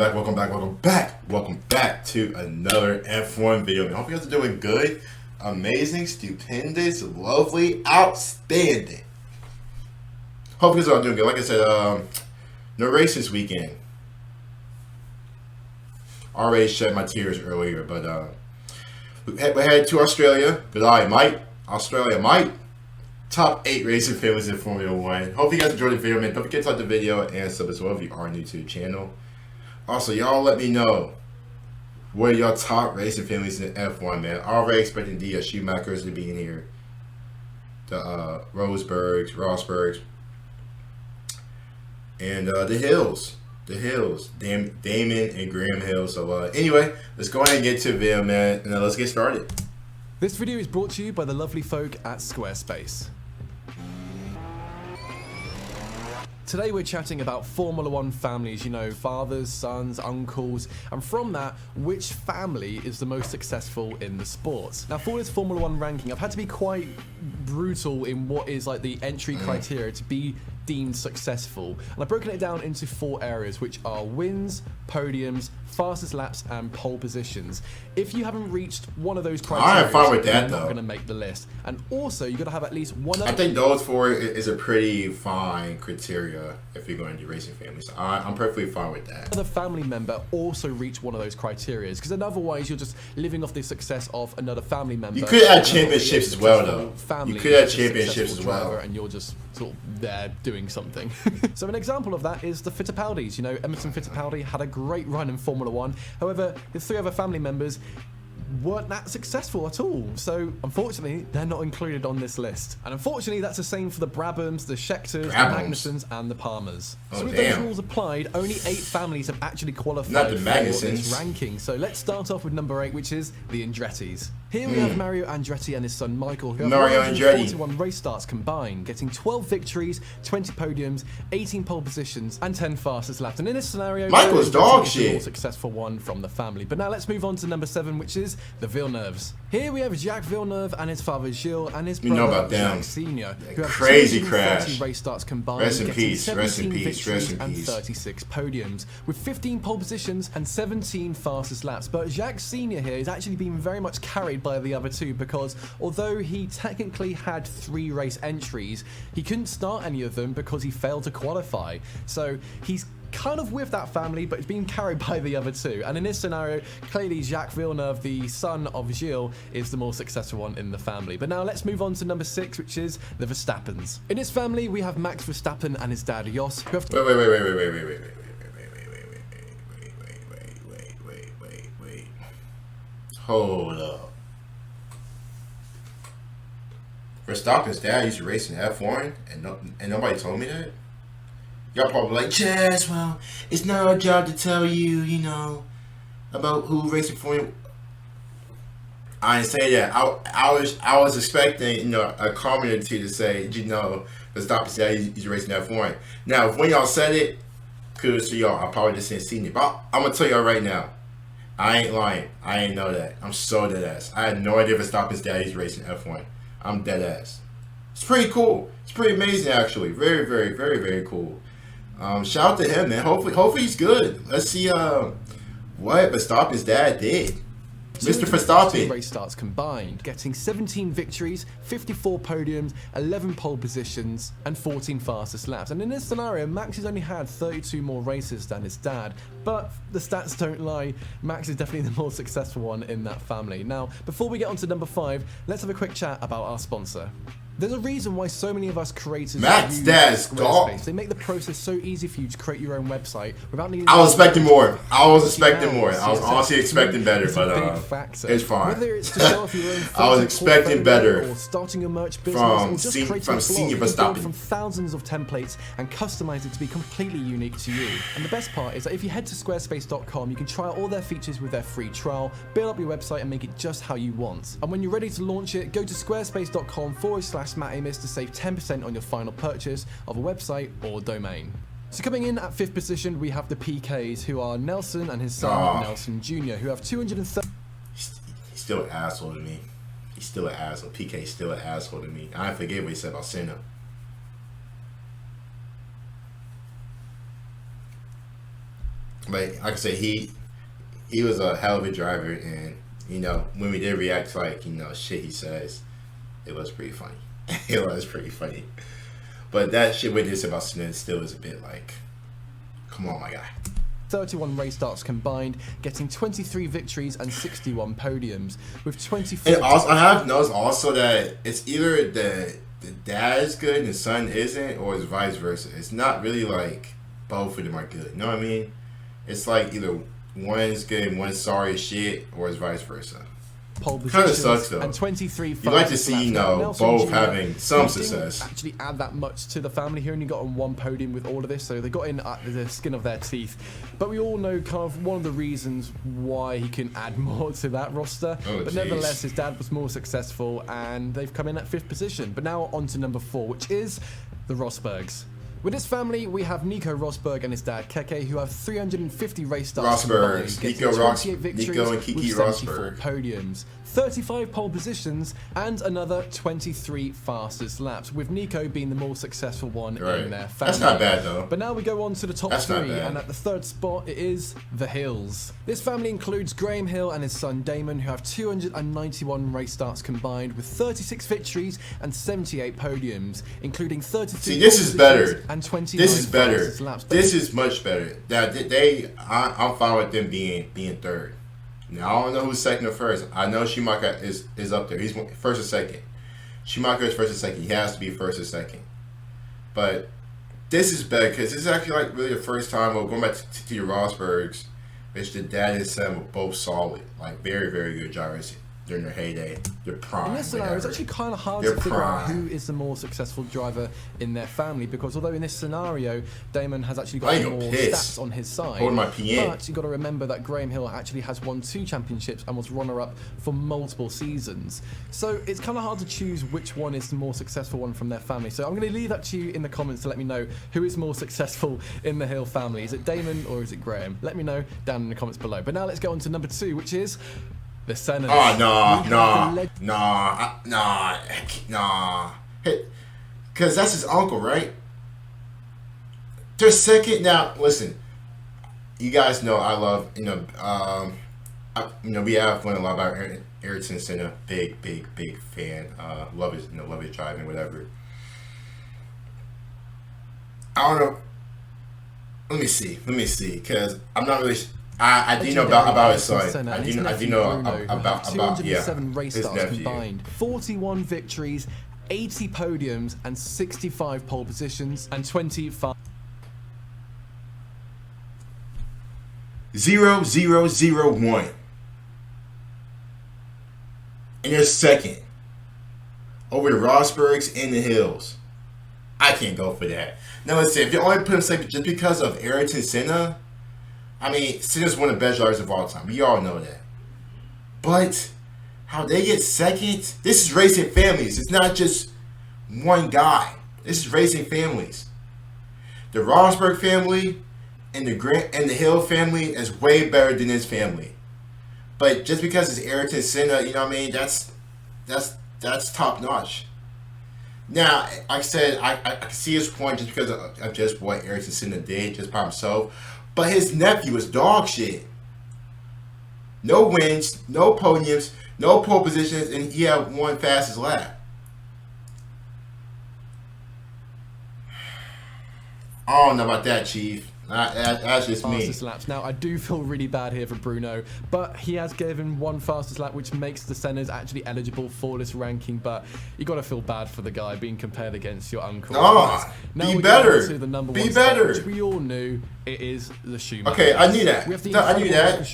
welcome back to another F1 video. I hope you guys are doing good, amazing, stupendous, lovely, outstanding. Hope you guys are doing good. Like I said, no race this weekend. Already shed my tears earlier, but we headed to Australia. Good eye, Mike. Australia, Mike. Top 8 racing families in Formula 1. Hope you guys enjoyed the video, man. Don't forget to like the video and sub as well if you are new to the channel. Also, y'all let me know what are y'all top racing families in F1, man. Already expecting the Schumachers to be in here. The Rosbergs, and the Hills. Damon and Graham Hill. So anyway, let's go ahead and get to the video, man. And let's get started. This video is brought to you by the lovely folk at Squarespace. Today we're chatting about Formula 1 families, you know, fathers, sons, uncles, and from that, which family is the most successful in the sport. Now for this Formula 1 ranking, I've had to be quite brutal in what is like the entry criteria to be deemed successful. And I've broken it down into 4 areas, which are wins, podiums, fastest laps, and pole positions. If you haven't reached one of those criteria, I'm fine with that, you're not going to make the list. And also, you've got to have at least one other... I think those 4 is a pretty fine criteria if you're going to do racing families. So I'm perfectly fine with that. Another family member also reach one of those criteria, because otherwise you're just living off the success of another family member. You could add championships as well, though. You could add championships as well. And you're just sort of there doing something. So an example of that is the Fittipaldis. You know, Emerson Fittipaldi had a great run in Formula 1. However, the 3 other family members weren't that successful at all. So unfortunately, they're not included on this list. And unfortunately, that's the same for the Brabhams, the Schechters, the Magnusons, and the Palmers. So with those rules applied, only 8 families have actually qualified for this ranking. So let's start off with number 8, which is the Andrettis. Here we have Mario Andretti and his son Michael, who have 41 race starts combined, getting 12 victories, 20 podiums, 18 pole positions, and 10 fastest laps. And in this scenario, Michael's dog shit. The more successful one from the family. But now let's move on to number 7, which is the Villeneuves. Here we have Jacques Villeneuve and his father Gilles and his brother Jacques Senior, who have crazy crash. Race starts combined, rest in getting peace, 17 victories and 36 podiums, with 15 pole positions and 17 fastest laps. But Jacques Senior here has actually been very much carried by the other 2, because although he technically had 3 race entries, he couldn't start any of them because he failed to qualify. So he's kind of with that family, but it's being carried by the other 2. And in this scenario, clearly Jacques Villeneuve, the son of Gilles, is the more successful one in the family. But now let's move on to number 6, which is the Verstappens. In his family, we have Max Verstappen and his dad Jos, who have... Wait. Hold up. Verstappen's dad used to race in F1, and nobody told me that? Y'all probably like, Chaz, well, it's not our job to tell you, you know, about who racing for you. I didn't say that. I was expecting, you know, a comment or 2 to say, you know, Verstappen's dad he's racing F1. Now, when y'all said it, kudos to y'all. I probably just didn't see it. But I'm going to tell y'all right now, I ain't lying. I ain't know that. I'm so dead ass. I had no idea Verstappen's dad he's racing F1. I'm dead ass. It's pretty cool. It's pretty amazing, actually. Very, very, very, very cool. Shout out to him, man. Hopefully he's good. Let's see what Verstappen's dad did. Mr. Verstappen. Race starts combined, getting 17 victories, 54 podiums, 11 pole positions, and 14 fastest laps. And in this scenario, Max has only had 32 more races than his dad. But the stats don't lie. Max is definitely the more successful one in that family. Now, before we get on to number 5, let's have a quick chat about our sponsor. There's a reason why so many of us creators use Squarespace. They make the process so easy for you to create your own website without needing... I was expecting more. I was honestly expecting better, but it's fine. Whether it's to show off your own I was expecting better or starting your merch business, or just creating Senior a blog, Verstappen. from thousands of templates and customize it to be completely unique to you. And the best part is that if you head to squarespace.com, you can try out all their features with their free trial, build up your website and make it just how you want. And when you're ready to launch it, go to squarespace.com/Matt Amos to save 10% on your final purchase of a website or domain. So coming in at 5th position, we have the PKs, who are Nelson and his son Nelson Jr., who have 230... He's still an asshole to me. He's still an asshole. PK's still an asshole to me. I forget what he said about Senna. like I said, he was a hell of a driver, and when we did react to shit he says, it was pretty funny. It was pretty funny. But that shit we just about Senna still is a bit like, come on, my guy. 31 race starts combined, getting 23 victories and 61 podiums, with 24. And also, I have noticed also that it's either the dad is good and the son isn't, or it's vice versa. It's not really like both of them are good. You know what I mean? It's like either one is good and one's sorry as shit, or it's vice versa. Pole Kind of sucks though. And 23 you like to see both having some success. Actually add that much to the family. He only got on one podium with all of this, so they got in at the skin of their teeth. But we all know kind of one of the reasons why he can add more to that roster. But nevertheless, his dad was more successful, and they've come in at 5th position. But now on to number 4, which is the Rosbergs. With his family, we have Nico Rosberg and his dad Keke, who have 350 race starts combined, getting 28 victories with 74 podiums, 35 pole positions, and another 23 fastest laps, with Nico being the more successful one in their family. That's not bad, though. But now we go on to the top 3, and at the 3rd spot, it is the Hills. This family includes Graham Hill and his son Damon, who have 291 race starts combined, with 36 victories and 78 podiums, including 33 See, this is better. And 29 this is better. Laps. This is much better. That I'm fine with them being 3rd. Now I don't know who's 2nd or 1st. I know Schumacher is up there. He's 1st or 2nd. Schumacher is 1st or 2nd. He has to be 1st or 2nd. But this is better because this is actually like really the first time. Going back to the Rosbergs, which the dad and son were both solid, like very very good drivers during their heyday, their prime. In this scenario, it's actually kind of hard to figure out who is the more successful driver in their family, because although in this scenario, Damon has actually got more stats on his side, but you've got to remember that Graham Hill actually has won 2 championships and was runner-up for multiple seasons. So it's kind of hard to choose which one is the more successful one from their family. So I'm going to leave that to you in the comments to let me know who is more successful in the Hill family. Is it Damon or is it Graham? Let me know down in the comments below. But now let's go on to number 2, which is the Senna. Oh, nah. Because that's his uncle, right? They're 2nd. Now, listen. You guys know I love, we have learned a lot about Ayrton Senna. Big fan. Love his driving, whatever. I don't know. Let me see. Because I'm not really... I do know about his son. I do know about 207 race starts combined, 41 victories, 80 podiums, and 65 pole positions, and 25. 0-0-0-1. And they're 2nd over the Rosbergs and the Hills. I can't go for that. Now listen, if you only put him 2nd just because of Ayrton Senna, I mean, Senna's one of the best drivers of all time. We all know that. But how they get 2nd? This is racing families. It's not just one guy. This is racing families. The Rosberg family and the Hill family is way better than his family. But just because it's Ayrton Senna, you know what I mean? That's top notch. Now, like I said, I can see his point just because of just what Ayrton Senna did just by himself. But his nephew is dog shit. No wins, no podiums, no pole positions, and he had 1 fastest lap. I don't know about that, Chief. That's just me. Fastest laps. Now, I do feel really bad here for Bruno, but he has given 1 fastest lap, which makes the Sennas actually eligible for this ranking. But you got to feel bad for the guy being compared against your uncle. Now be better. To the number be 1 better. Spot, which we all knew it is the Schumacher. Okay, I knew that. We have the I knew that.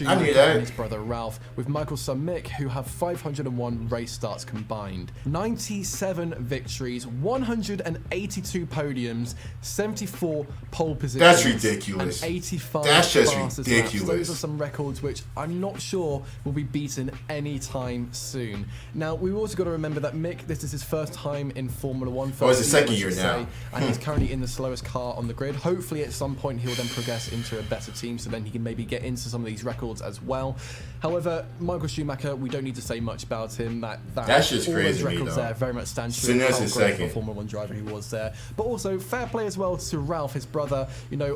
And his brother Ralph, with Michael's son Mick, who have 501 race starts combined, 97 victories, 182 podiums, 74 pole positions. That's ridiculous. And 85 That's just fastest ridiculous. Laps. Those are some records which I'm not sure will be beaten anytime soon. Now, we've also got to remember that Mick, this is his first time in Formula 1. It's the 2nd year now. And he's currently in the slowest car on the grid. Hopefully, at some point, he'll then progress into a better team, so then he can maybe get into some of these records as well. However, Michael Schumacher, we don't need to say much about him. That's just all crazy. Those records there very much stand true. Senna's How great of a second. Formula 1 driver he was there. But also, fair play as well to Ralph, his brother.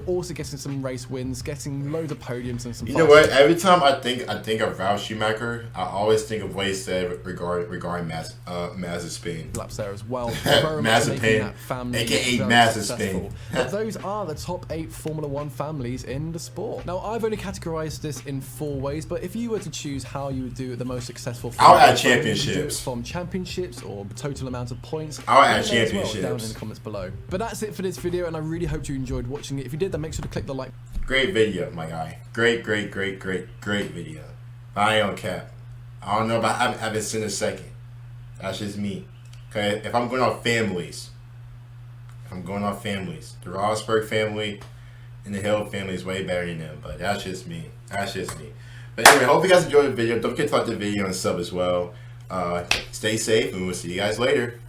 Also getting some race wins, getting loads of podiums and some. You know what? Every time I think of Ralph Schumacher, I always think of what he said regarding Mazepin. Laps there as well. Mazepin, aka Mazepin. But those are the top 8 Formula 1 families in the sport. Now, I've only categorized this in 4 ways, but if you were to choose how you would do the most successful, I'll add championships. From championships or total amount of points. I'll add championships. Well, down in the comments below. But that's it for this video, and I really hope you enjoyed watching it. If you did, then make sure to click the like. Great video, my guy. Great video. I ain't on cap. I don't know about having Senna second. That's just me. Okay, if I'm going off families, the Rosberg family and the Hill family is way better than them. But that's just me. But anyway, hope you guys enjoyed the video. Don't forget to like the video and sub as well. Stay safe, and we'll see you guys later.